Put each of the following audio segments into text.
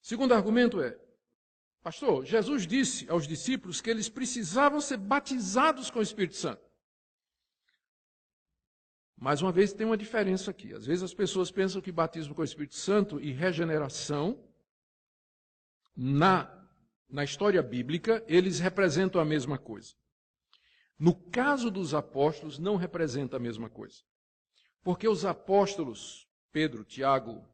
Segundo argumento é, pastor, Jesus disse aos discípulos que eles precisavam ser batizados com o Espírito Santo. Mais uma vez tem uma diferença aqui. Às vezes as pessoas pensam que batismo com o Espírito Santo e regeneração, na história bíblica, eles representam a mesma coisa. No caso dos apóstolos, não representa a mesma coisa. Porque os apóstolos, Pedro, Tiago,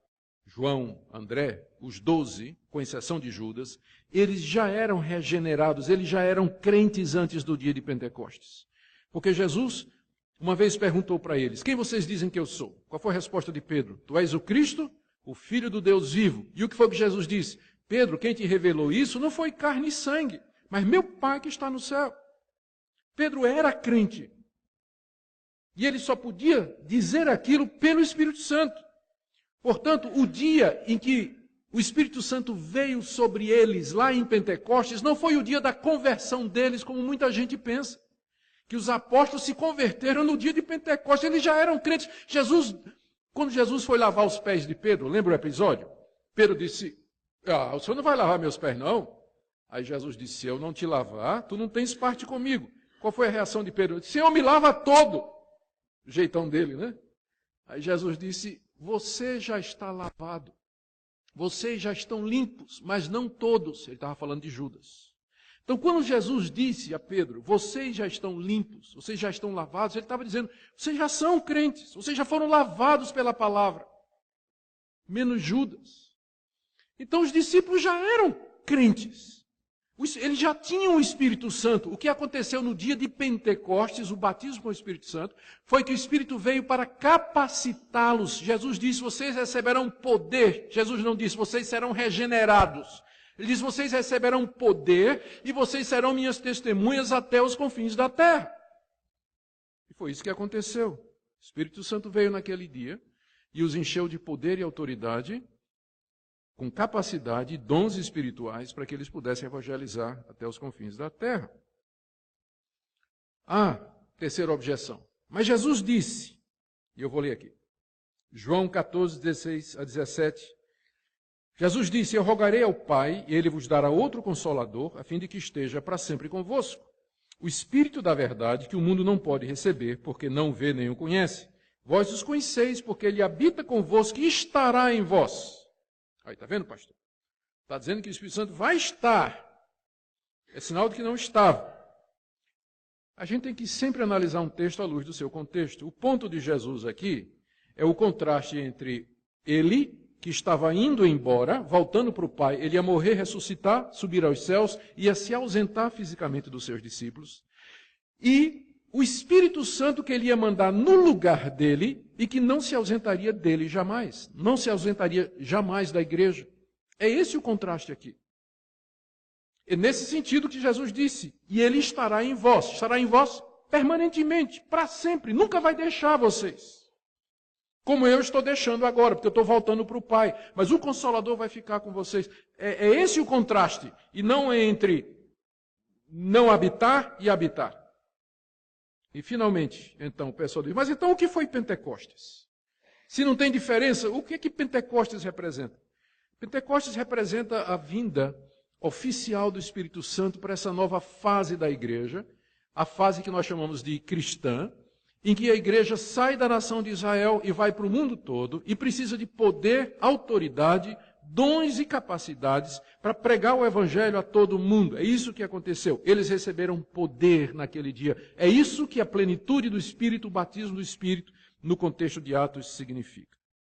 João, André, os 12, com exceção de Judas, eles já eram regenerados, eles já eram crentes antes do dia de Pentecostes. Porque Jesus uma vez perguntou para eles, quem vocês dizem que eu sou? Qual foi a resposta de Pedro? Tu és o Cristo, o Filho do Deus vivo. E o que foi que Jesus disse? Pedro, quem te revelou isso não foi carne e sangue, mas meu Pai que está no céu. Pedro era crente. E ele só podia dizer aquilo pelo Espírito Santo. Portanto, o dia em que o Espírito Santo veio sobre eles lá em Pentecostes, não foi o dia da conversão deles, como muita gente pensa. Que os apóstolos se converteram no dia de Pentecostes, eles já eram crentes. Quando Jesus foi lavar os pés de Pedro, lembra o episódio? Pedro disse, o senhor não vai lavar meus pés não? Aí Jesus disse, se eu não te lavar, tu não tens parte comigo. Qual foi a reação de Pedro? Senhor, me lava todo. O jeitão dele, né? Aí Jesus disse, você já está lavado. Vocês já estão limpos, mas não todos. Ele estava falando de Judas. Então, quando Jesus disse a Pedro, vocês já estão limpos, vocês já estão lavados, ele estava dizendo, vocês já são crentes, vocês já foram lavados pela palavra, menos Judas. Então, os discípulos já eram crentes, eles já tinham o Espírito Santo. O que aconteceu no dia de Pentecostes, o batismo com o Espírito Santo, foi que o Espírito veio para capacitá-los. Jesus disse, vocês receberão poder. Jesus não disse, vocês serão regenerados. Ele diz, vocês receberão poder e vocês serão minhas testemunhas até os confins da terra. E foi isso que aconteceu. O Espírito Santo veio naquele dia e os encheu de poder e autoridade, com capacidade e dons espirituais para que eles pudessem evangelizar até os confins da terra. Terceira objeção. Mas Jesus disse, e eu vou ler aqui, João 14, 16 a 17, Jesus disse, eu rogarei ao Pai, e Ele vos dará outro Consolador, a fim de que esteja para sempre convosco. O Espírito da verdade, que o mundo não pode receber, porque não vê nem o conhece. Vós os conheceis, porque Ele habita convosco e estará em vós. Aí, está vendo, pastor? Está dizendo que o Espírito Santo vai estar. É sinal de que não estava. A gente tem que sempre analisar um texto à luz do seu contexto. O ponto de Jesus aqui é o contraste entre Ele, que estava indo embora, voltando para o Pai, ele ia morrer, ressuscitar, subir aos céus, ia se ausentar fisicamente dos seus discípulos, e o Espírito Santo que ele ia mandar no lugar dele, e que não se ausentaria dele jamais, não se ausentaria jamais da igreja. É esse o contraste aqui. É nesse sentido que Jesus disse, e ele estará em vós permanentemente, para sempre, nunca vai deixar vocês. Como eu estou deixando agora, porque eu estou voltando para o Pai. Mas o Consolador vai ficar com vocês. É esse o contraste. E não é entre não habitar e habitar. E finalmente, então, o pessoal diz, mas então o que foi Pentecostes? Se não tem diferença, o que é que Pentecostes representa? Pentecostes representa a vinda oficial do Espírito Santo para essa nova fase da igreja, a fase que nós chamamos de cristã, em que a igreja sai da nação de Israel e vai para o mundo todo e precisa de poder, autoridade, dons e capacidades para pregar o evangelho a todo mundo. É isso que aconteceu. Eles receberam poder naquele dia. É isso que a plenitude do Espírito, o batismo do Espírito, no contexto de Atos, significa.